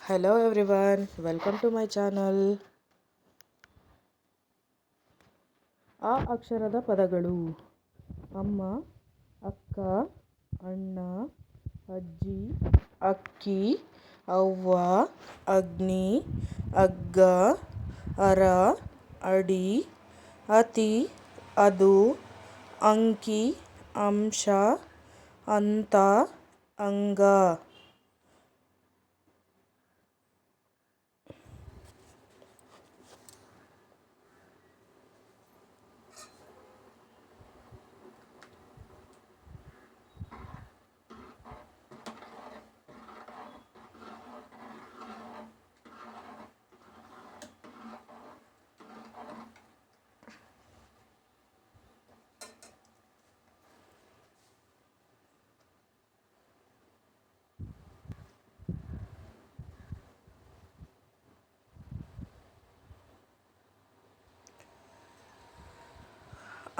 Hello everyone, welcome to my channel. ಆ ಅಕ್ಷರದ ಪದಗಳು: ಅಮ್ಮ, ಅಕ್ಕ, ಅಣ್ಣ, ಅಜ್ಜಿ, ಅಕ್ಕಿ, ಅವ್ವ, ಅಗ್ನಿ, ಅಗ್ಗ, ಅರ, ಅಡಿ, ಅತಿ, ಅದು, ಅಂಕಿ, ಅಂಶ, ಅಂತ, ಅಂಗ.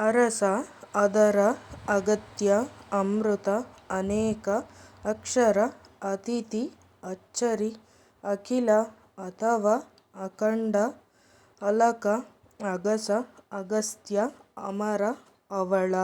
ಅರಸ, ಅದರ, ಅಗತ್ಯ, ಅಮೃತ, ಅನೇಕ, ಅಕ್ಷರ, ಅತಿಥಿ, ಅಚ್ಚರಿ, ಅಖಿಲ, ಅಥವಾ, ಅಖಂಡ, ಅಲಕ, ಅಗಸ, ಅಗಸ್ತ್ಯ, ಅಮರ, ಅವಳ.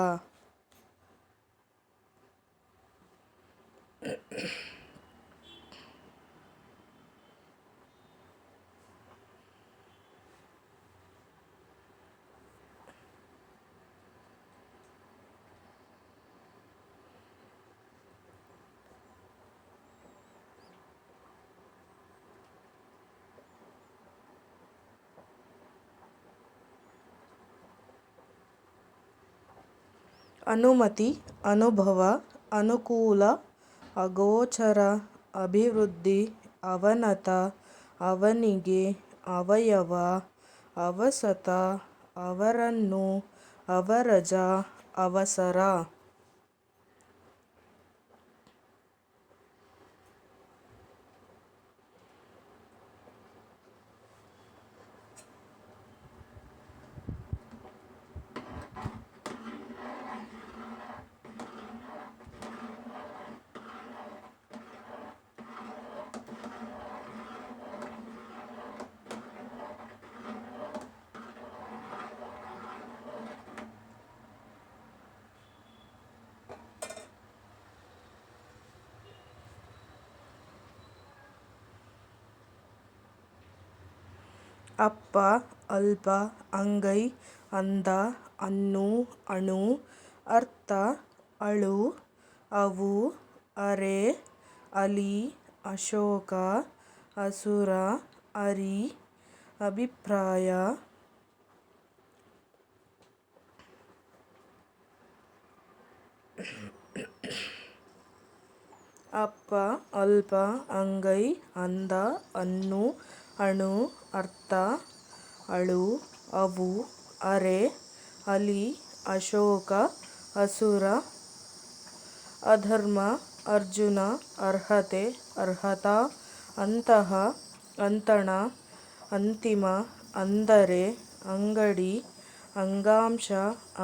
ಅನುಮತಿ, ಅನುಭವ, ಅನುಕೂಲ, ಅಗೋಚರ, ಅಭಿವೃದ್ಧಿ, ಅವನತ, ಅವನಿಗೆ, ಅವಯವ, ಅವಸತ, ಅವರನ್ನು, ಅವರಜ, ಅವಸರ. ಅಪ್ಪ, ಅಲ್ಪ, ಅಂಗೈ, ಅಂದ, ಅನ್ನು, ಅಣು, ಅರ್ಥ, ಅಳು, ಅವು, ಅರೆ, ಅಲಿ, ಅಶೋಕ, ಅಸುರ, ಅರಿ, ಅಭಿಪ್ರಾಯ. ಅಪ್ಪ, ಅಲ್ಪ, ಅಂಗೈ, ಅಂದ, ಅನ್ನು, ಅಣು, ಅರ್ಥ, ಅಳು, ಅವು, ಅರೆ, ಅಲಿ, ಅಶೋಕ, ಅಸುರ, ಅಧರ್ಮ, ಅರ್ಜುನ, ಅರ್ಹತೆ, ಅರ್ಹತಾ, ಅಂತಃ, ಅಂತಣ, ಅಂತಿಮ, ಅಂದರೆ, ಅಂಗಡಿ, ಅಂಗಾಂಶ,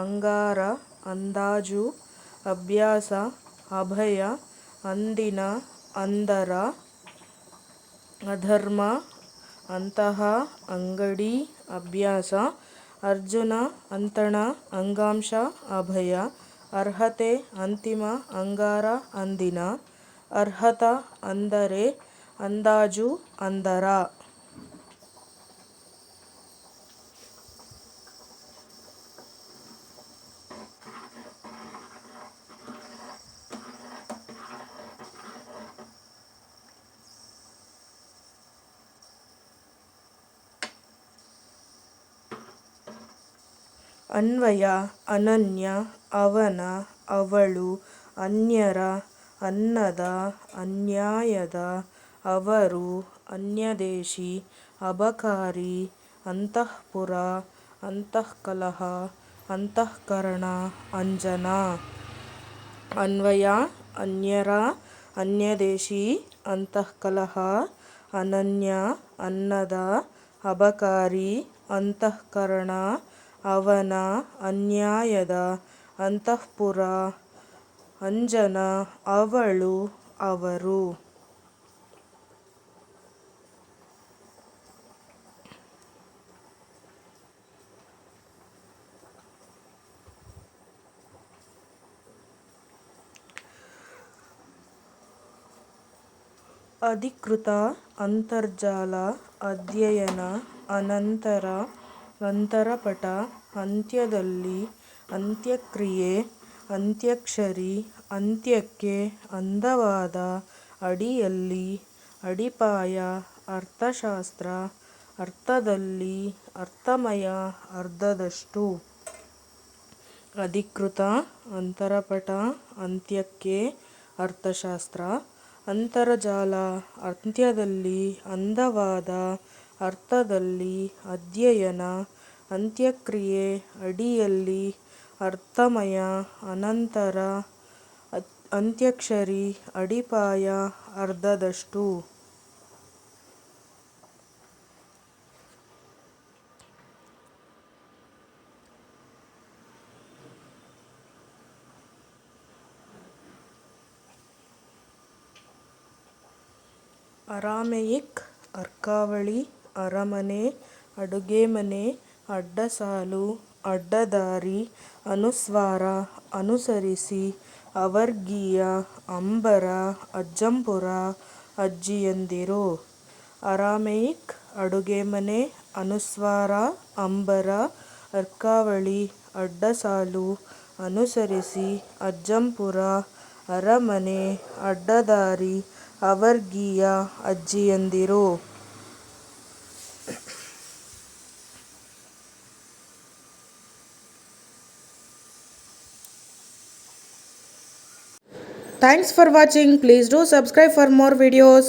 ಅಂಗಾರ, ಅಂದಾಜು, ಅಭ್ಯಾಸ, ಅಭಯ, ಅಂದಿನ, ಅಂದರ, ಅಧರ್ಮ, ಅಂತಹ, ಅಂಗಡಿ, ಅಭ್ಯಾಸ, ಅರ್ಜುನ, ಅಂತಣ, ಅಂಗಾಂಶ, ಅಭಯ, ಅರ್ಹತೆ, ಅಂತಿಮ, ಅಂಗಾರ, ಅಂದಿನ, ಅರ್ಹತ, ಅಂದರೆ, ಅಂದಾಜು, ಅಂದರ. ಅನ್ವಯ, ಅನನ್ಯ, ಅವನ, ಅವಳು, ಅನ್ಯರ, ಅನ್ನದ, ಅನ್ಯಾಯದ, ಅವರು, ಅನ್ಯದೇಶಿ, ಅಬಕಾರಿ, ಅಂತಃಪುರ, ಅಂತಃಕಲಹ, ಅಂತಃಕರಣ, ಅಂಜನ. ಅನ್ವಯ, ಅನ್ಯರ, ಅನ್ಯದೇಶಿ, ಅಂತಃಕಲಹ, ಅನನ್ಯ, ಅನ್ನದ, ಅಬಕಾರಿ, ಅಂತಃಕರಣ, ಅವನ, ಅನ್ಯಾಯದ, ಅಂತಃಪುರ, ಅಂಜನ, ಅವಳು, ಅವರು. ಅಧಿಕೃತ ಅಂತರ್ಜಾಲ ಅಧ್ಯಯನ ಅನಂತರ ಅಂತರಪಟ ಅಂತ್ಯದಲ್ಲಿ ಅಂತ್ಯಕ್ರಿಯೆ ಅಂತ್ಯಾಕ್ಷರಿ ಅಂತ್ಯಕ್ಕೆ ಅಂದವಾದ ಅಡಿಯಲ್ಲಿ ಅಡಿಪಾಯ ಅರ್ಥಶಾಸ್ತ್ರ ಅರ್ಥದಲ್ಲಿ ಅರ್ಥಮಯ ಅರ್ಧದಷ್ಟು ಅಧಿಕೃತ ಅಂತರಪಟ ಅಂತ್ಯಕ್ಕೆ ಅರ್ಥಶಾಸ್ತ್ರ ಅಂತರ್ಜಾಲ ಅಂತ್ಯದಲ್ಲಿ ಅಂದವಾದ ಅರ್ಥದಲ್ಲಿ ಅಧ್ಯಯನ ಅಂತ್ಯಕ್ರಿಯೆ ಅಡಿಯಲ್ಲಿ ಅರ್ಥಮಯ ಅನಂತರ ಅಂತ್ಯಾಕ್ಷರಿ ಅಡಿಪಾಯ ಅರ್ಧದಷ್ಟು ಅರಾಮೆಯಿಕ್ ಅರ್ಕಾವಳಿ ಅರಮನೆ ಅಡುಗೆಮನೆ ಅಡ್ಡಸಾಲು ಅಡ್ಡದಾರಿ ಅನುಸ್ವಾರ ಅನುಸರಿಸಿ ಅವರ್ಗೀಯ ಅಂಬರ ಅಜ್ಜಂಪುರ ಅಜ್ಜಿಯಂದಿರು ಅರಾಮೆಯಿಕ್ ಅಡುಗೆಮನೆ ಅನುಸ್ವಾರ ಅಂಬರ ಅರ್ಕಾವಳಿ ಅಡ್ಡಸಾಲು ಅನುಸರಿಸಿ ಅಜ್ಜಂಪುರ ಅರಮನೆ ಅಡ್ಡದಾರಿ ಅವರ್ಗೀಯ ಅಜ್ಜಿಯಂದಿರು Thanks for watching. Please do subscribe for more videos.